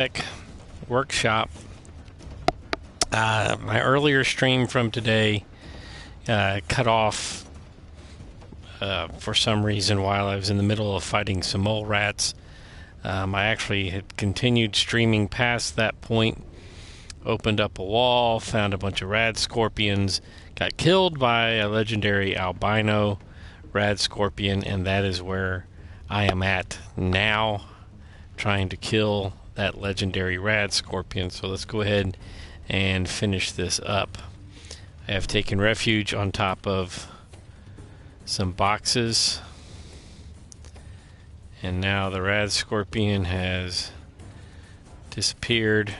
Vault-Tec Workshop. My earlier stream from today cut off for some reason while I was in the middle of fighting some mole rats. I actually had continued streaming past that point, opened up a wall, found a bunch of rad scorpions, got killed by a legendary albino rad scorpion, and that is where I am at now, trying to kill that legendary rad scorpion. So let's go ahead and finish this up. I have taken refuge on top of some boxes, and now the rad scorpion has disappeared.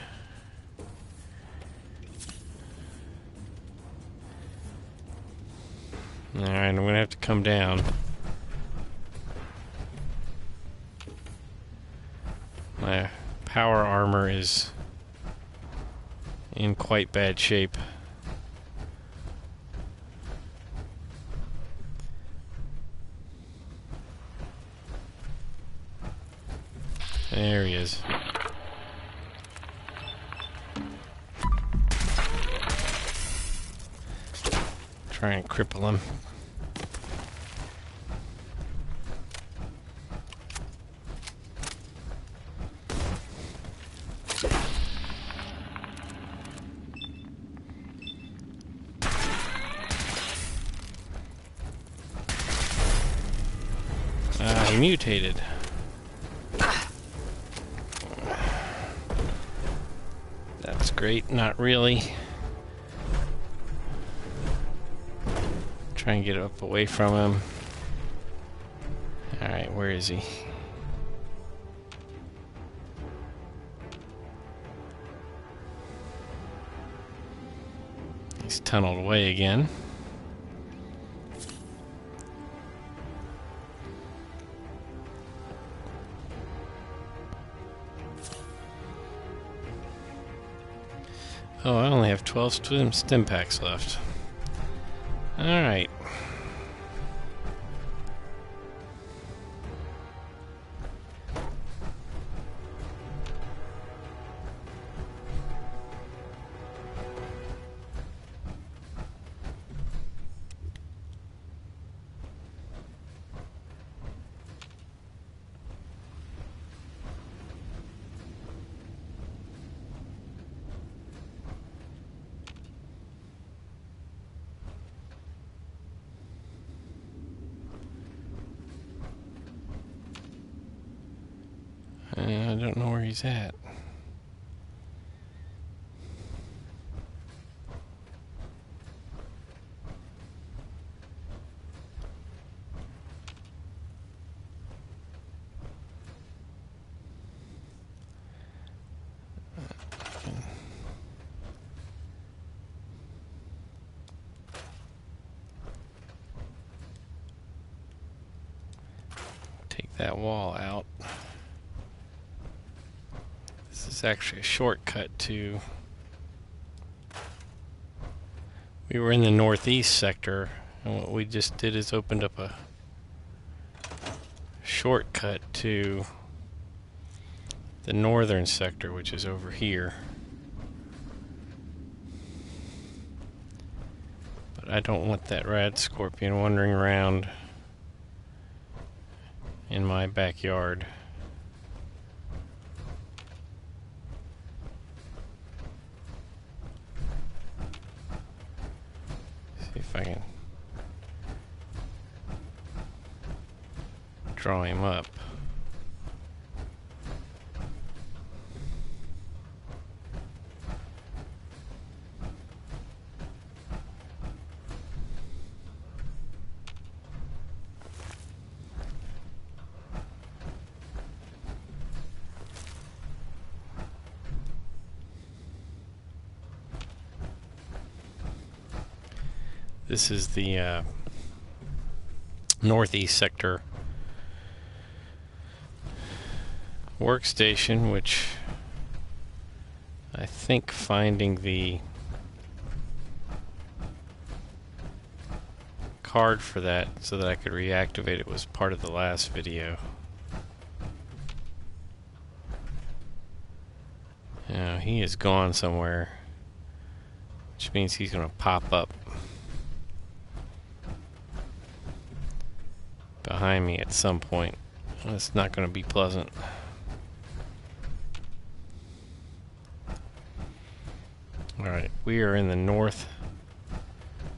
Alright, I'm going to have to come down. My power armor is in quite bad shape. There he is. Try and cripple him. He mutated. That's great. Not really. Try and get up away from him. Alright, where is he? He's tunneled away again. Oh, I only have 12 stim packs left. Alright. I don't know where he's at. Take that wall out. This is actually a shortcut to... We were in the northeast sector, and what we just did is opened up a shortcut to the northern sector, which is over here. But I don't want that rad scorpion wandering around in my backyard. See if I can draw him up. This is the northeast sector workstation, which I think finding the card for that so that I could reactivate it was part of the last video. he is gone somewhere, which means he's going to pop up behind me at some point. It's not going to be pleasant. Alright, we are in the north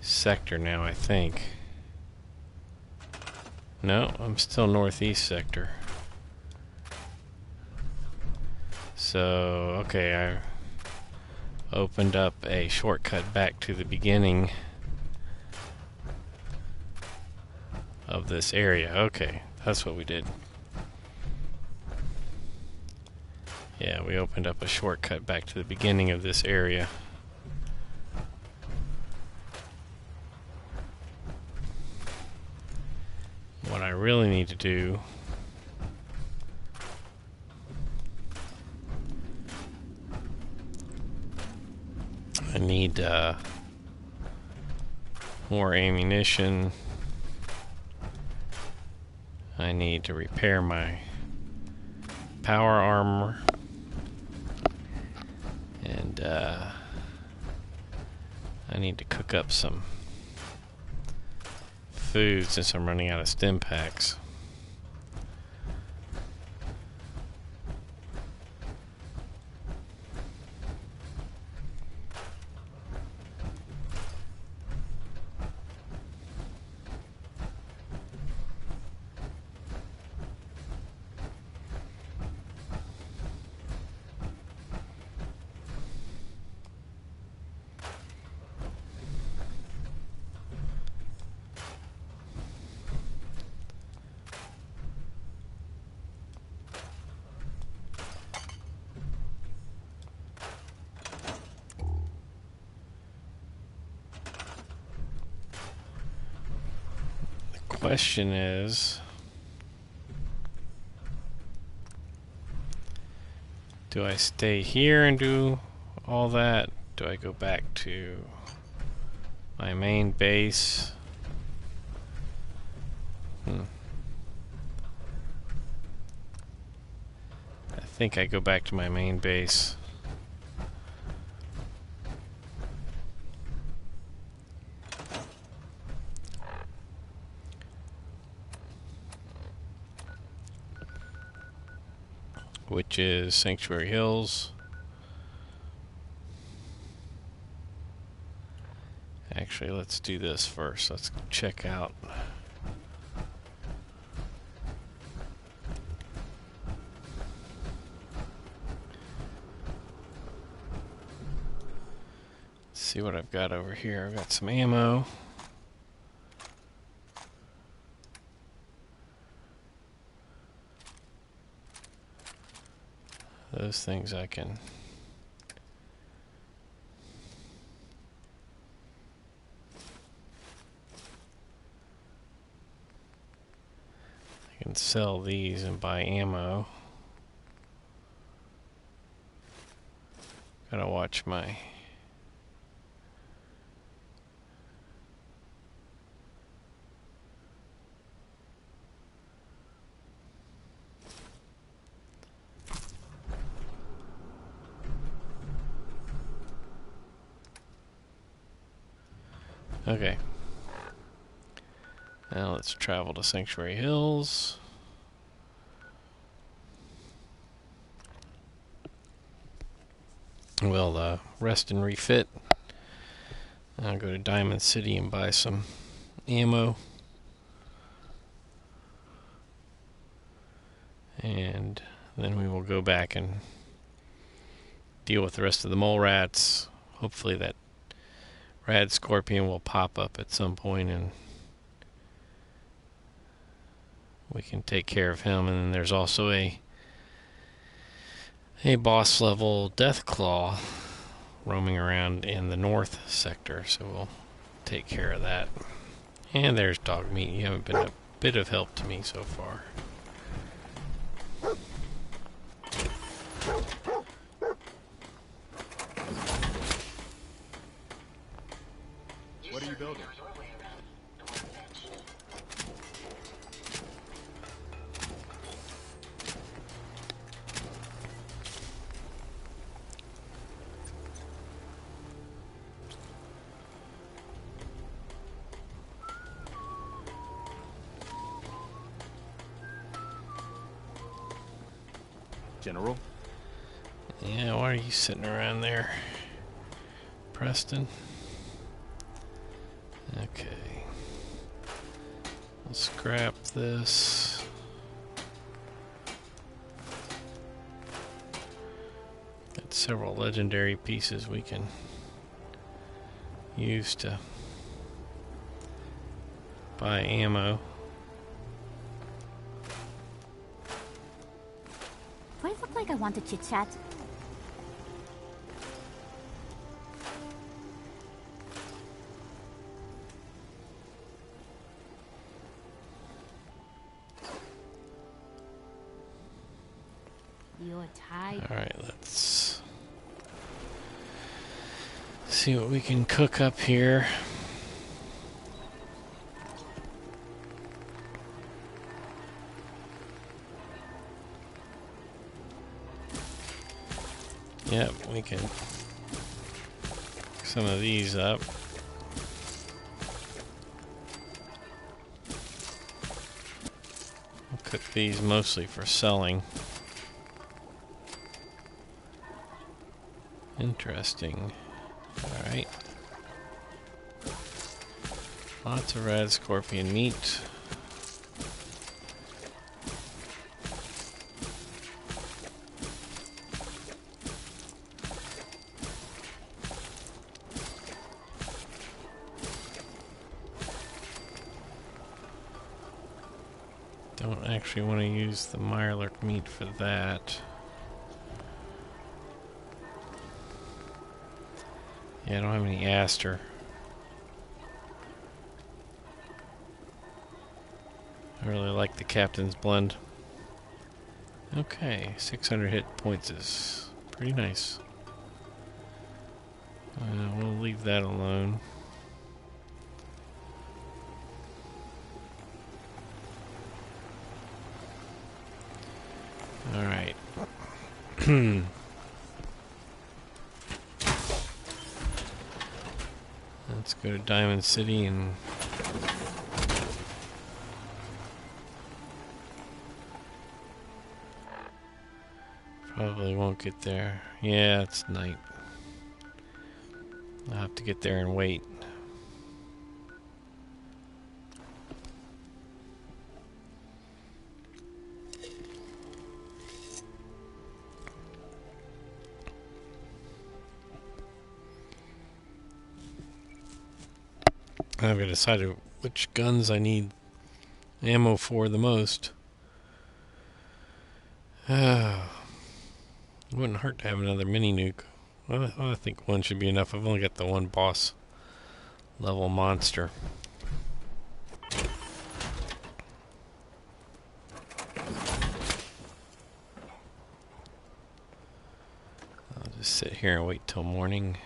sector now, I think. No, I'm still northeast sector. So, okay, I opened up a shortcut back to the beginning of this area. Okay, that's what we did. Yeah, we opened up a shortcut back to the beginning of this area. What I really need to do I need more ammunition. I need to repair my power armor. And I need to cook up some food since I'm running out of stim packs. Question is, do I stay here and do all that? Do I go back to my main base? I think I go back to my main base. Which is Sanctuary Hills. Actually, let's do this first. Let's check out see what I've got over here. I've got some ammo. Those things I can sell these and buy ammo. Gotta watch my okay. Now let's travel to Sanctuary Hills. We'll rest and refit. I'll go to Diamond City and buy some ammo. And then we will go back and deal with the rest of the mole rats. Hopefully that rad scorpion will pop up at some point and we can take care of him. And then there's also a boss level death claw roaming around in the north sector, so we'll take care of that. And there's dog meat. You haven't been a bit of help to me so far. What are you building? General? Yeah, why are you sitting around there, Preston? Okay. We'll scrap this. Got several legendary pieces we can use to buy ammo. Do I look like I want to chit-chat? You're tired. Alright, let's see what we can cook up here. Yep, we can cook some of these up. I'll cook these mostly for selling. Interesting. Alright. Lots of red scorpion meat. Don't actually want to use the mirelurk meat for that. Yeah, I don't have any aster. I really like the captain's blend. Okay, 600 hit points is pretty nice. We'll leave that alone. Alright. Let's go to Diamond City and probably won't get there. Yeah, it's night. I'll have to get there and wait. I've got to decide which guns I need ammo for the most. It wouldn't hurt to have another mini nuke. Well, I think one should be enough. I've only got the one boss level monster. I'll just sit here and wait till morning.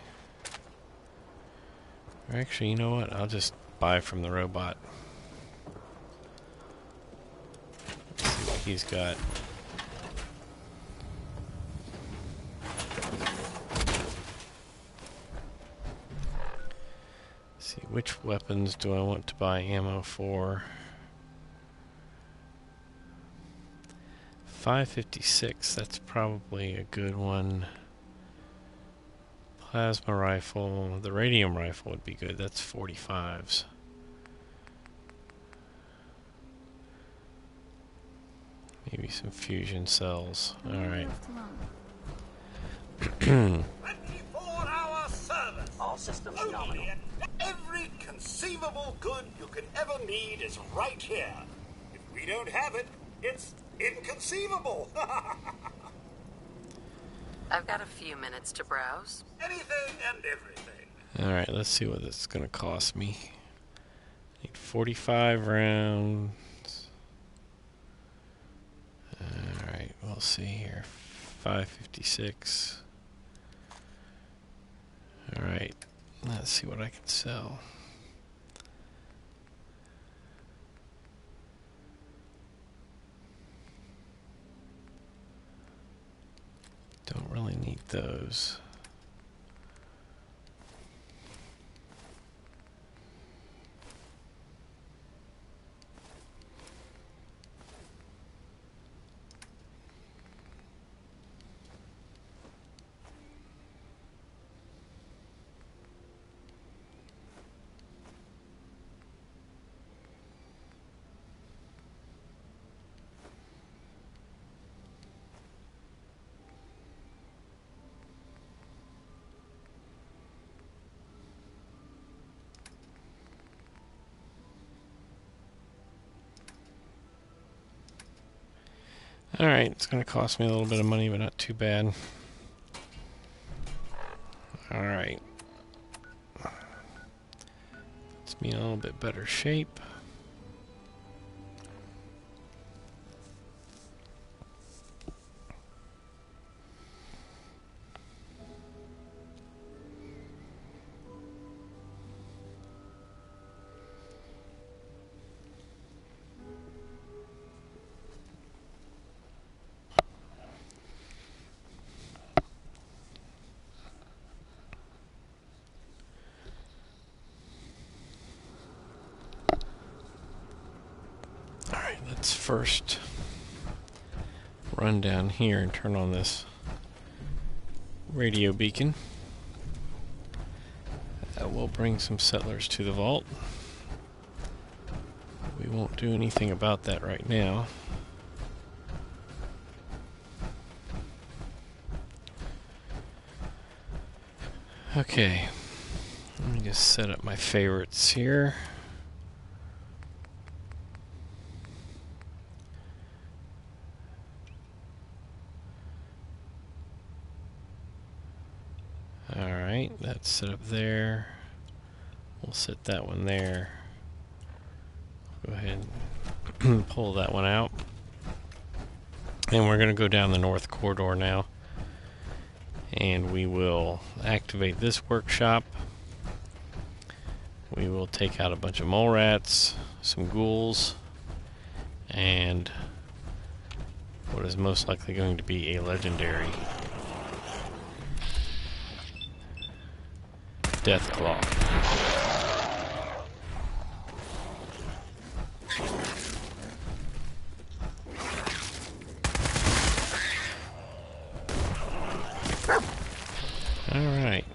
Or actually, you know what? I'll just buy from the robot. Let's see what he's got. Let's see, which weapons do I want to buy ammo for? 556, that's probably a good one. Plasma rifle, the radium rifle would be good. That's 45s. Maybe some fusion cells. Alright. 24-hour service. All systems nominal. Every conceivable good you could ever need is right here. If we don't have it, it's inconceivable. I've got a few minutes to browse. Anything and everything. Alright, let's see what this is going to cost me. I need 45 rounds. Alright, we'll see here. 556. Alright, let's see what I can sell. Don't really need those. Alright, it's going to cost me a little bit of money, but not too bad. Alright. Let's be in a little bit better shape. Let's first run down here and turn on this radio beacon. That will bring some settlers to the vault. We won't do anything about that right now. Okay, let me just set up my favorites here. Alright, that's set up there. We'll set that one there. Go ahead and pull that one out. And we're going to go down the north corridor now. And we will activate this workshop. We will take out a bunch of mole rats, some ghouls, and what is most likely going to be a legendary Deathclaw. All right.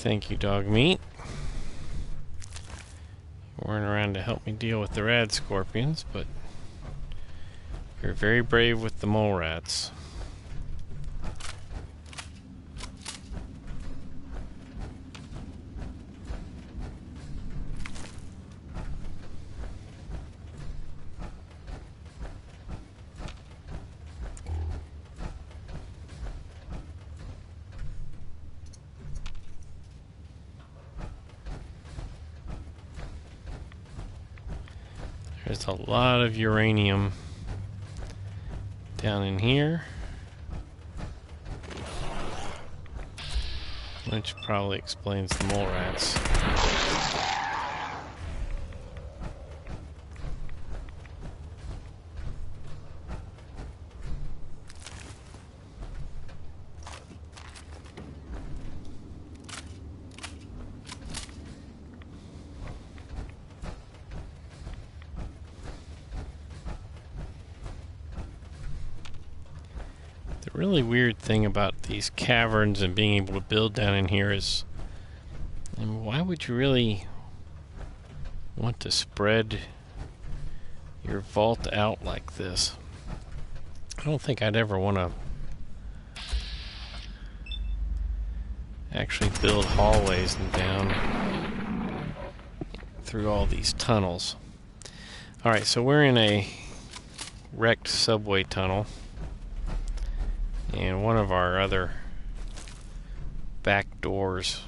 Thank you, dog meat. You weren't around to help me deal with the rad scorpions, but you're very brave with the mole rats. There's a lot of uranium down in here, which probably explains the mole rats. The really weird thing about these caverns and being able to build down in here is, and why would you really want to spread your vault out like this? I don't think I'd ever want to actually build hallways and down through all these tunnels. Alright, so we're in a wrecked subway tunnel. And one of our other back doors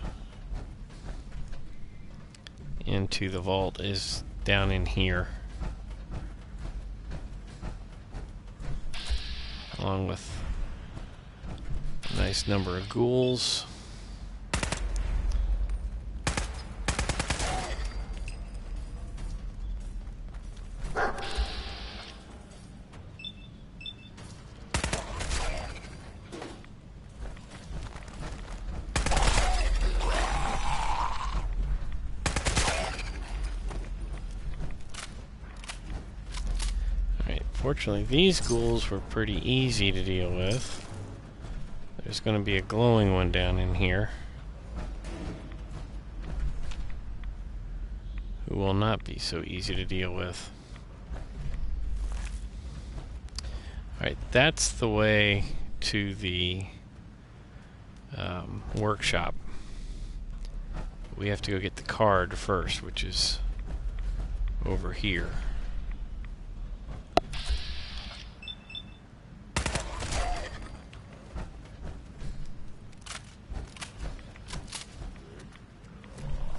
into the vault is down in here, along with a nice number of ghouls. Fortunately, these ghouls were pretty easy to deal with. There's going to be a glowing one down in here who will not be so easy to deal with. Alright, that's the way to the workshop. We have to go get the card first, which is over here.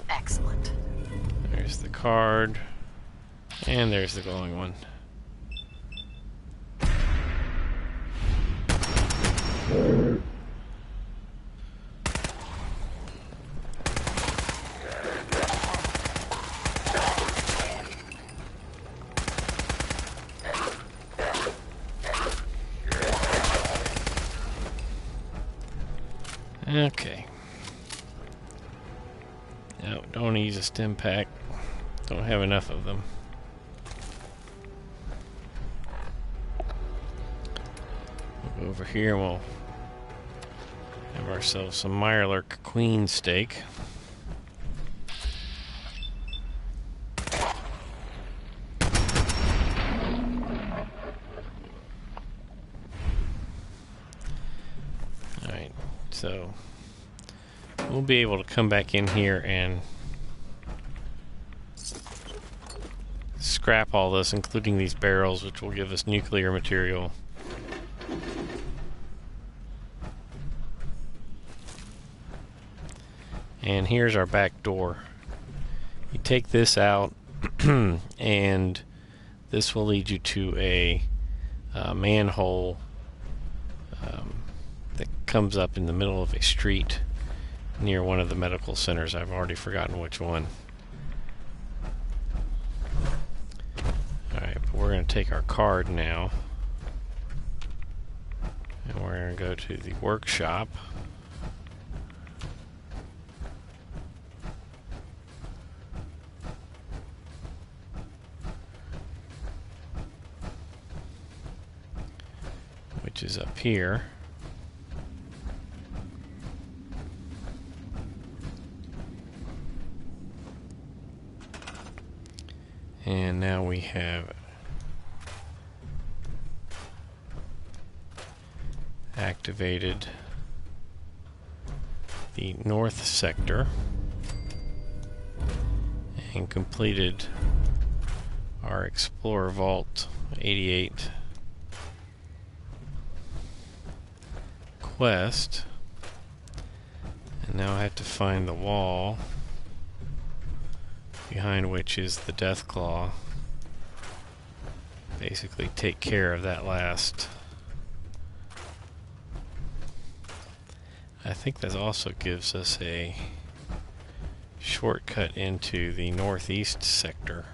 Excellent. There's the card, and there's the glowing one. Okay. No, don't use a stim pack. Don't have enough of them. We'll go over here and we'll have ourselves some Mirelurk Queen steak. Alright, so we'll be able to come back in here and scrap all this, including these barrels, which will give us nuclear material. And here's our back door. You take this out, and this will lead you to a manhole that comes up in the middle of a street near one of the medical centers. I've already forgotten which one. Alright, but we're going to take our card now, and we're going to go to the workshop. Which is up here. And now we have activated the north sector and completed our Explorer Vault 88 quest. And now I have to find the wall behind which is the Deathclaw. Basically take care of that last. I think that also gives us a shortcut into the northeast sector.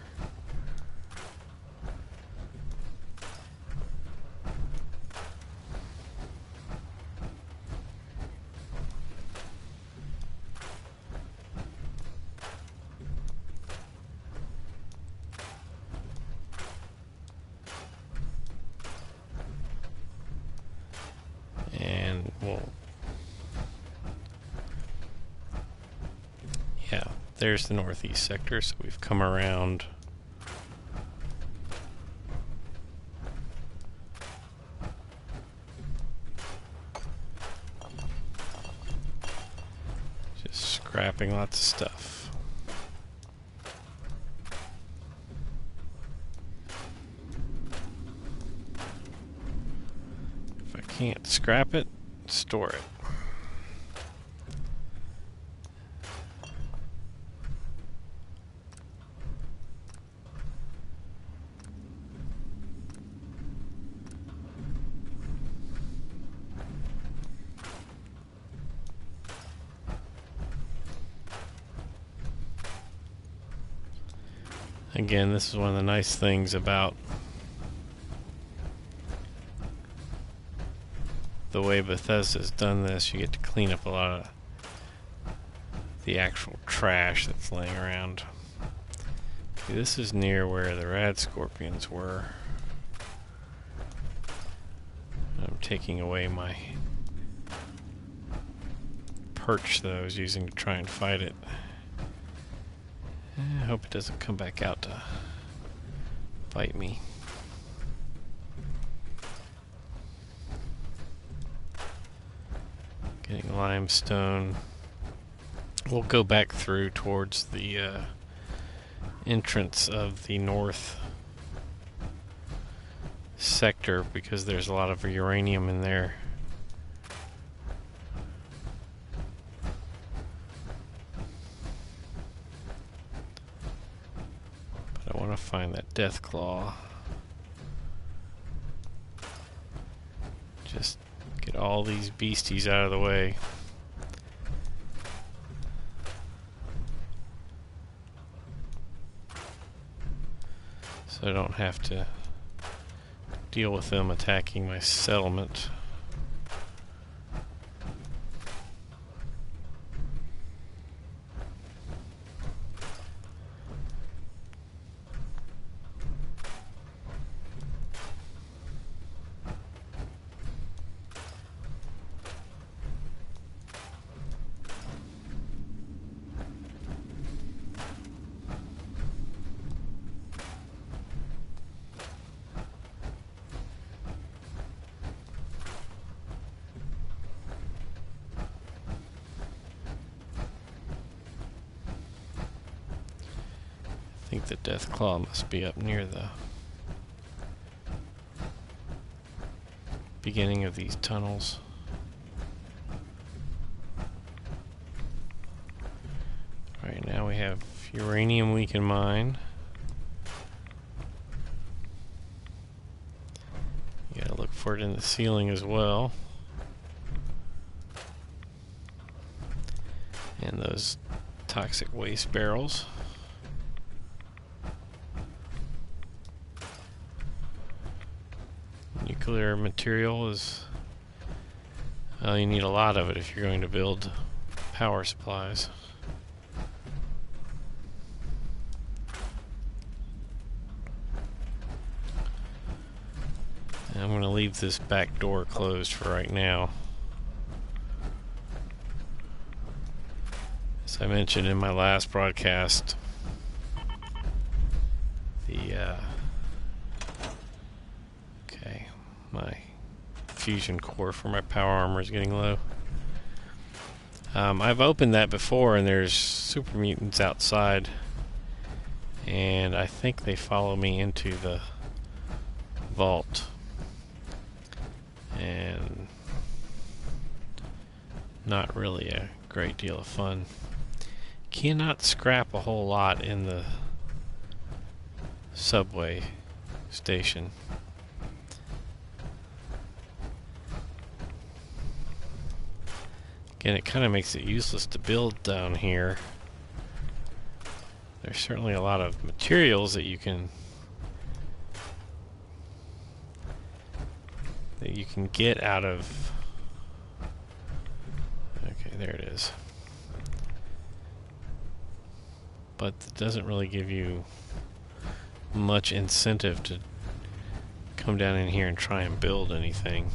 And we'll, yeah, there's the northeast sector, so we've come around just scrapping lots of stuff. Can't scrap it, store it. Again, this is one of the nice things about the way Bethesda's done this. You get to clean up a lot of the actual trash that's laying around. Okay, this is near where the rad scorpions were. I'm taking away my perch that I was using to try and fight it. I hope it doesn't come back out to bite me. Getting limestone. We'll go back through towards the entrance of the north sector because there's a lot of uranium in there. But I want to find that death claw. Just get all these beasties out of the way. So I don't have to deal with them attacking my settlement. I think the death claw must be up near the beginning of these tunnels. Right now we have uranium we can mine. You gotta look for it in the ceiling as well. And those toxic waste barrels. Nuclear material is, well, you need a lot of it if you're going to build power supplies. And I'm going to leave this back door closed for right now. As I mentioned in my last broadcast, my fusion core for my power armor is getting low. I've opened that before and there's super mutants outside, and I think they follow me into the vault, and not really a great deal of fun. Cannot scrap a whole lot in the subway station. Again, it kind of makes it useless to build down here. There's certainly a lot of materials that you can get out of. Okay, there it is. But it doesn't really give you much incentive to come down in here and try and build anything.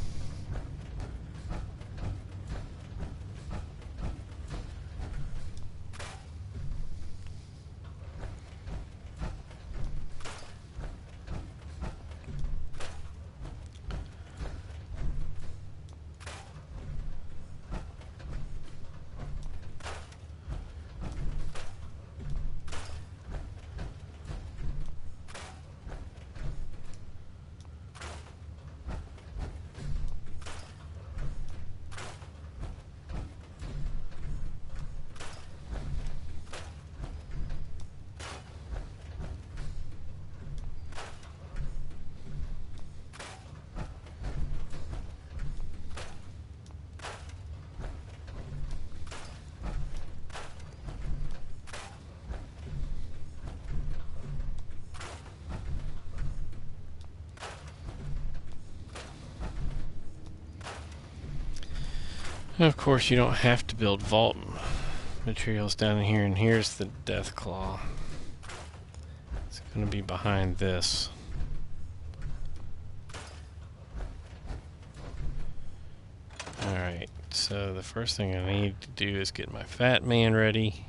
Of course, you don't have to build vault materials down in here, and here's the death claw. It's going to be behind this. Alright, so the first thing I need to do is get my fat man ready.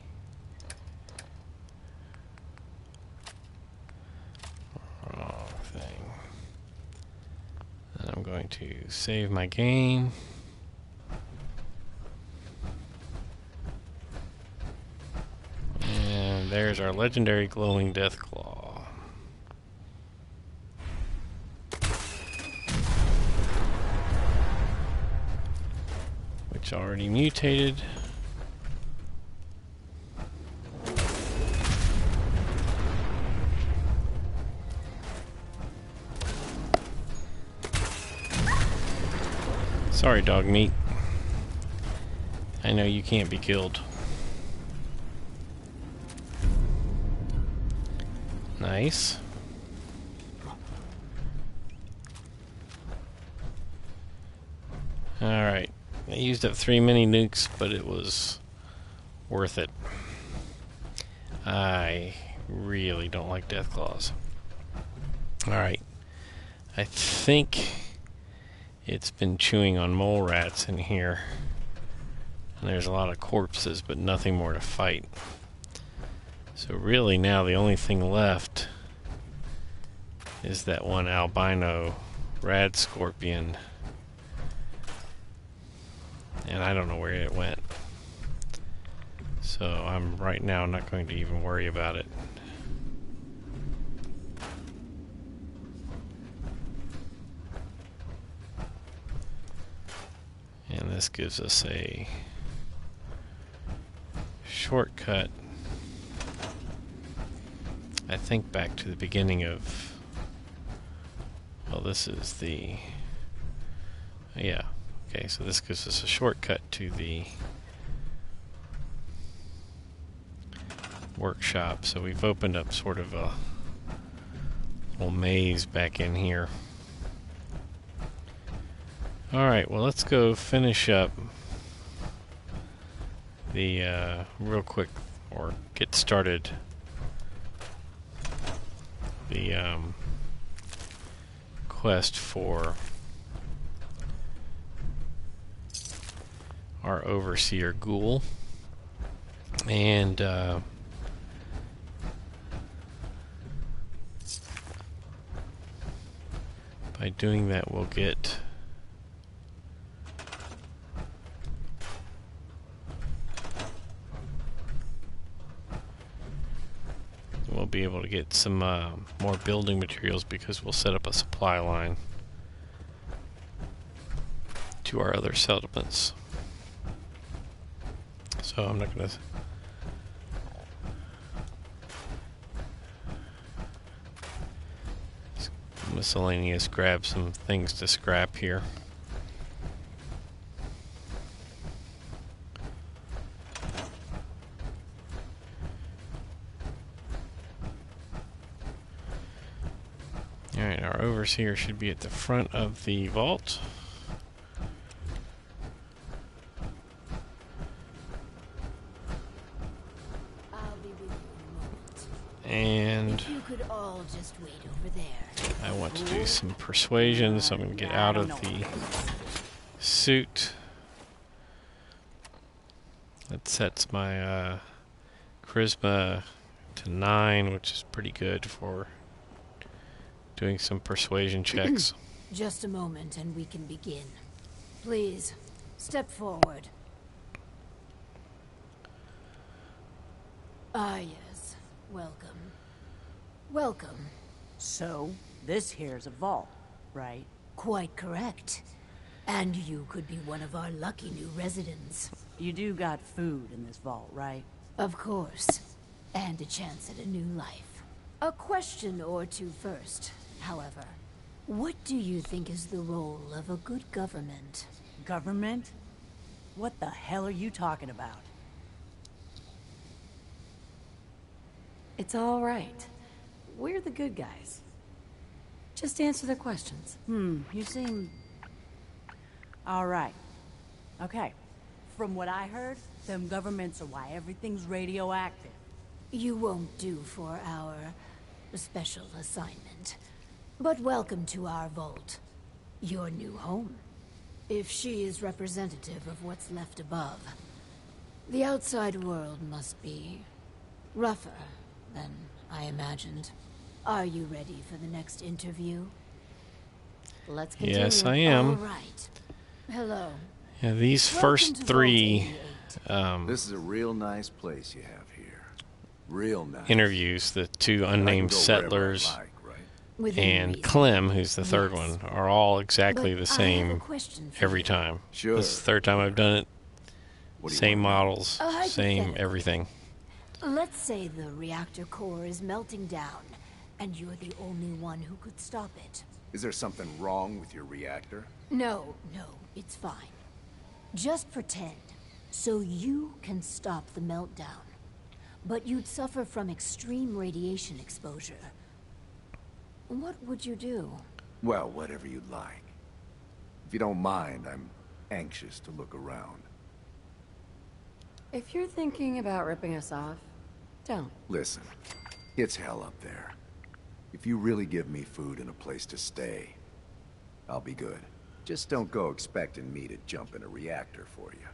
Wrong thing. And I'm going to save my game. there's our legendary glowing death claw. Which already mutated. Sorry, dog meat. I know you can't be killed. Nice. Alright. I used up 3 mini nukes, but it was worth it. I really don't like death claws. Alright. I think it's been chewing on mole rats in here. And there's a lot of corpses, but nothing more to fight. So really now the only thing left is that one albino rad scorpion. And I don't know where it went. So I'm right now not going to even worry about it. And this gives us a shortcut, I think, back to the beginning of, well, this is the, yeah, okay, so this gives us a shortcut to the workshop. So we've opened up sort of a little maze back in here. Alright, well, let's go finish up the real quick, or get started, the quest for our overseer ghoul. And by doing that we'll get be able to get some more building materials, because we'll set up a supply line to our other settlements. So I'm not going to miscellaneous grab some things to scrap here. Alright, our overseer should be at the front of the vault. I'll be with you in a moment. And If you could all just wait over there. I want to do some persuasion, so I'm going to get out of the suit. That sets my charisma to 9, which is pretty good for doing some persuasion checks. Just a moment and we can begin. Please, step forward. Ah, yes. Welcome. Welcome. So, this here's a vault, right? Quite correct. And you could be one of our lucky new residents. You do got food in this vault, right? Of course. And a chance at a new life. A question or two first, however. What do you think is the role of a good government? Government? What the hell are you talking about? It's all right. We're the good guys. Just answer their questions. You seem... all right. Okay. From what I heard, them governments are why everything's radioactive. You won't do for our special assignment. But welcome to our vault. Your new home. If she is representative of what's left above, the outside world must be rougher than I imagined. Are you ready for the next interview? Let's continue. Yes, I am. All right. Hello. Yeah, these Welcome first to Vault 3 88. This is a real nice place you have here. Real nice. interviews, the two But I can unnamed go wherever I settlers like, right? Within and reason. Clem, who's the third Yes. one, are all exactly But the I have a same question for every you. time. Sure. This is the third time I've done it. What do you Same wanna know? models, A same hypothetical. everything. Let's say the reactor core is melting down, and you're the only one who could stop it. Is there something wrong with your reactor? No, it's fine. Just pretend, so you can stop the meltdown. But you'd suffer from extreme radiation exposure. What would you do? Well, whatever you'd like. If you don't mind, I'm anxious to look around. If you're thinking about ripping us off, don't. Listen, it's hell up there. If you really give me food and a place to stay, I'll be good. Just don't go expecting me to jump in a reactor for you.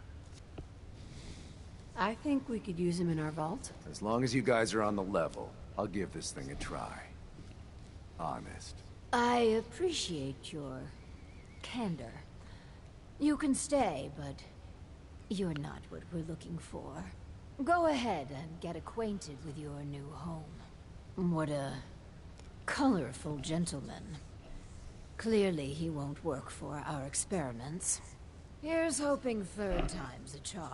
I think we could use him in our vault. As long as you guys are on the level, I'll give this thing a try. Honest. I appreciate your candor. You can stay, but you're not what we're looking for. Go ahead and get acquainted with your new home. What a colorful gentleman. Clearly he won't work for our experiments. Here's hoping third time's a charm.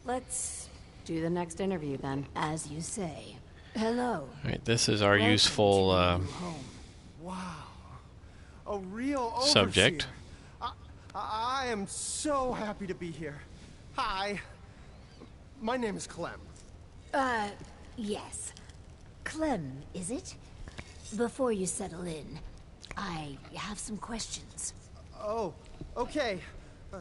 Let's do the next interview then. As you say. Hello. All right, this is our Welcome useful to your new home. Wow. A real overseer. subject. I am so happy to be here. Hi. My name is Clem. Yes. Clem, is it? Before you settle in, I have some questions. Oh, okay.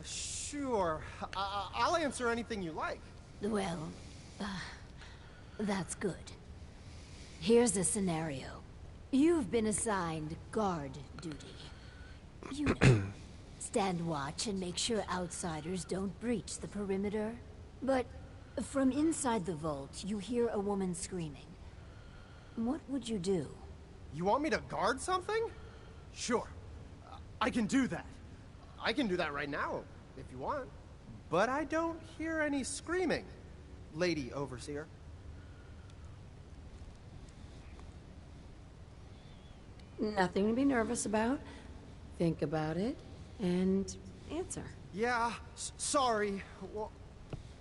Sure. I'll answer anything you like. Well, that's good. Here's a scenario. You've been assigned guard duty. You know, stand watch and make sure outsiders don't breach the perimeter. But from inside the vault, you hear a woman screaming. What would you do? You want me to guard something? Sure. I can do that. I can do that right now, if you want. But I don't hear any screaming, Lady Overseer. Nothing to be nervous about. Think about it and answer. Yeah, sorry. Well,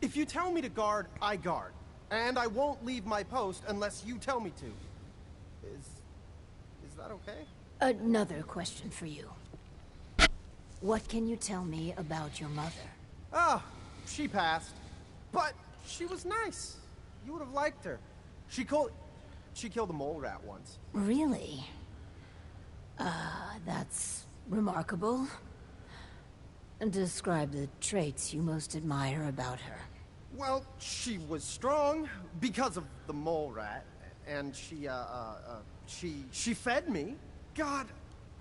if you tell me to guard, I guard. And I won't leave my post unless you tell me to. Is that okay? Another question for you. What can you tell me about your mother? Oh, she passed. But she was nice. You would have liked her. She killed a mole rat once. Really? That's remarkable. Describe the traits you most admire about her. Well, she was strong because of the mole rat, and she fed me. God,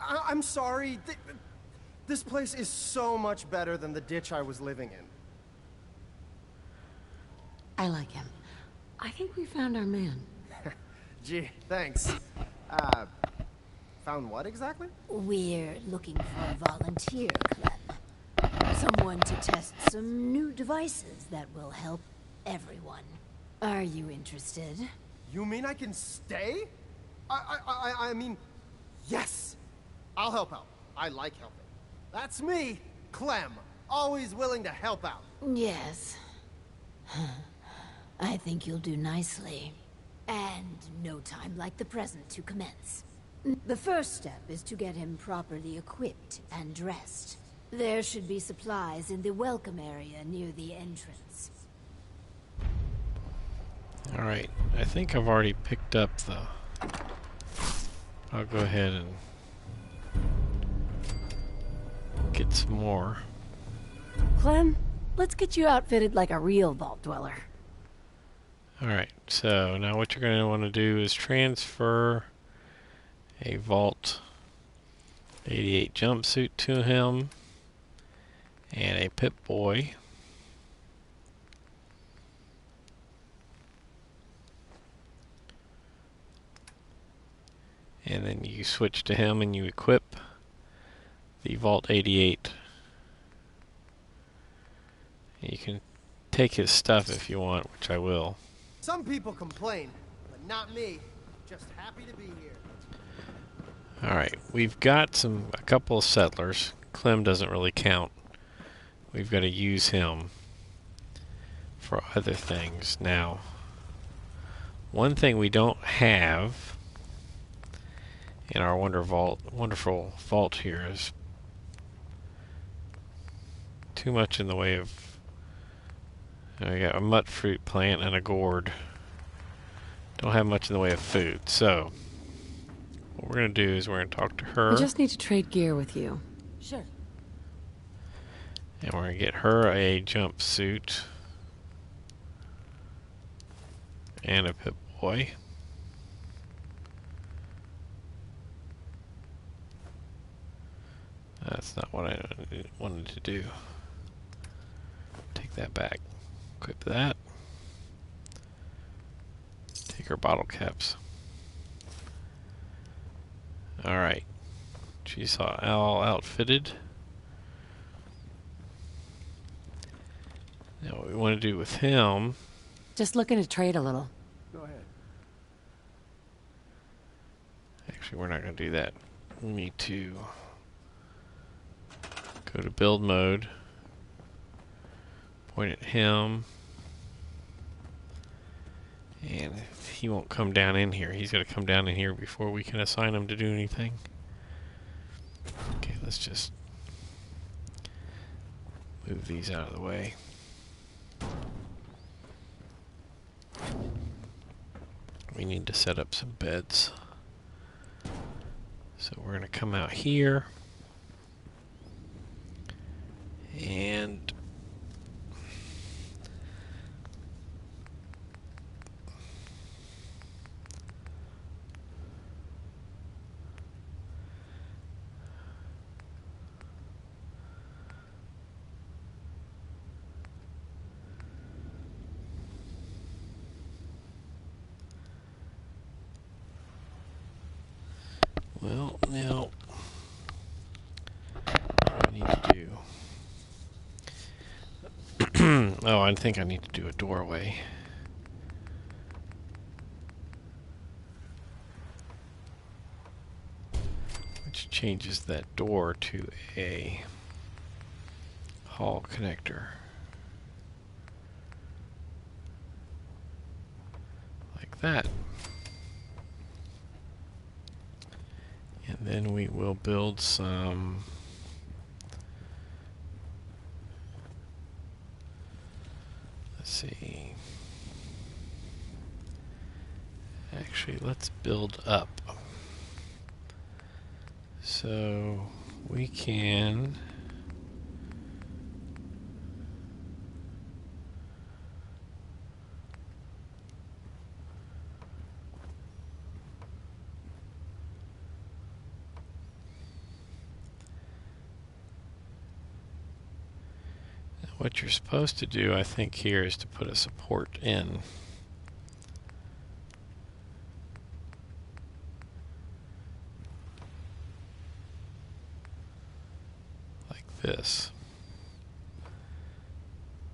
I'm sorry. This place is so much better than the ditch I was living in. I like him. I think we found our man. Gee, thanks. Found what exactly? We're looking for a volunteer, Clem. Someone to test some new devices that will help everyone. Are you interested? You mean I can stay? I mean, yes. I'll help out. I like helping. That's me, Clem. Always willing to help out. Yes. I think you'll do nicely. And no time like the present to commence. The first step is to get him properly equipped and dressed. There should be supplies in the welcome area near the entrance. Alright, I think I've already picked up the... I'll go ahead and get some more. Clem, let's get you outfitted like a real vault dweller. Alright, so now what you're going to want to do is transfer a Vault 88 jumpsuit to him and a Pip-Boy. And then you switch to him and you equip the Vault 88. You can take his stuff if you want, which I will. Some people complain, but not me. Just happy to be here. Alright, we've got a couple of settlers. Clem doesn't really count. We've got to use him for other things. Now, one thing we don't have in our wonderful vault here is too much in the way of... We got a mut fruit plant and a gourd. Don't have much in the way of food. So, what we're going to do is we're going to talk to her. I just need to trade gear with you. Sure. And we're going to get her a jumpsuit. And a Pip-Boy. That's not what I wanted to do. Take that back. Equip that. Take her bottle caps. Alright. She's all outfitted. Now what we want to do with him... Just looking to trade a little. Go ahead. Actually, we're not going to do that. We need to go to build mode. Point at him. And he won't come down in here. He's got to come down in here before we can assign him to do anything. Okay, let's just move these out of the way. We need to set up some beds. So we're going to come out here. And well, now what do I need to do? Oh, I think I need to do a doorway. Which changes that door to a hall connector. Like that. And then we will build some... Let's see. Actually, let's build up. So we can what you're supposed to do, I think, here is to put a support in. Like this.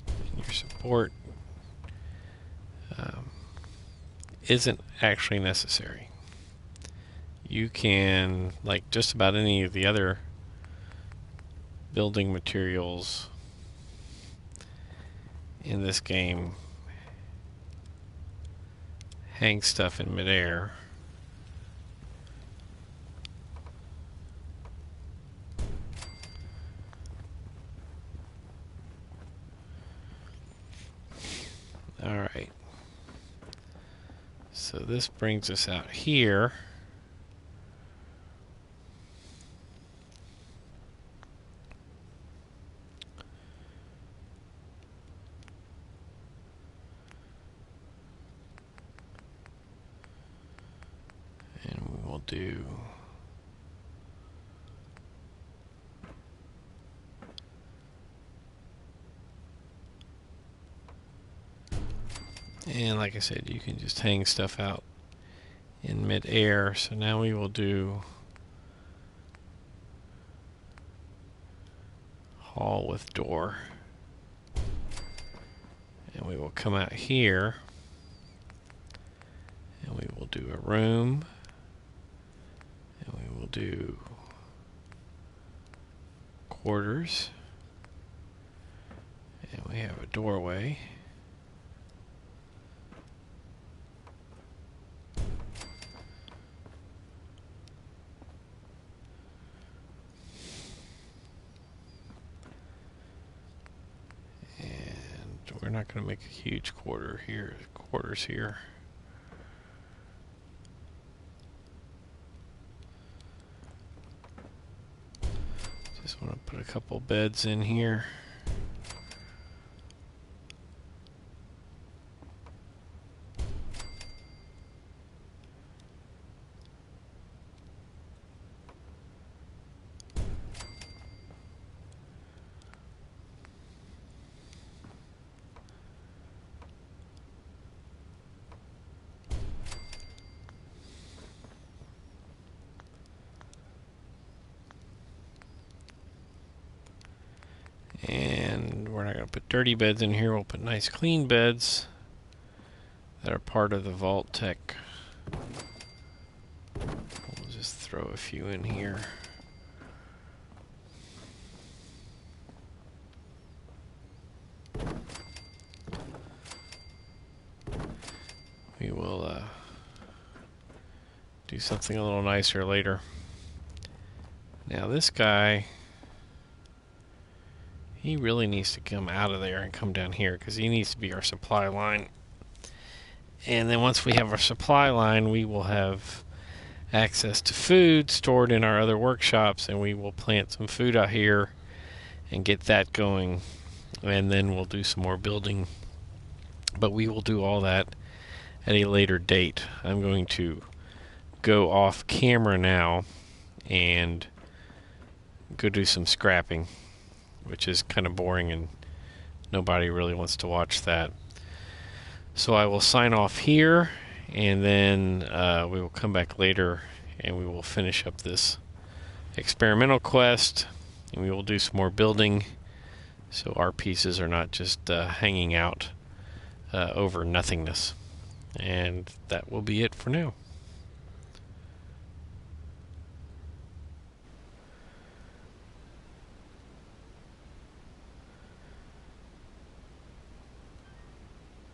And your support isn't actually necessary. You can, like just about any of the other building materials in this game, hang stuff in midair. Alright. So this brings us out here. Do and like I said, you can just hang stuff out in mid-air. So now we will do hall with door, and we will come out here. And we will do a room. And we will do quarters. And we have a doorway. And we're not going to make a huge quarters here. Just want to put a couple beds in here. And we're not going to put dirty beds in here. We'll put nice clean beds that are part of the Vault-Tec. We'll just throw a few in here. We will do something a little nicer later. Now this guy, he really needs to come out of there and come down here because he needs to be our supply line. And then once we have our supply line, we will have access to food stored in our other workshops, and we will plant some food out here and get that going. And then we'll do some more building. But we will do all that at a later date. I'm going to go off camera now and go do some scrapping, which is kind of boring and nobody really wants to watch that. So I will sign off here, and then we will come back later and we will finish up this experimental quest, and we will do some more building so our pieces are not just hanging out over nothingness. And that will be it for now.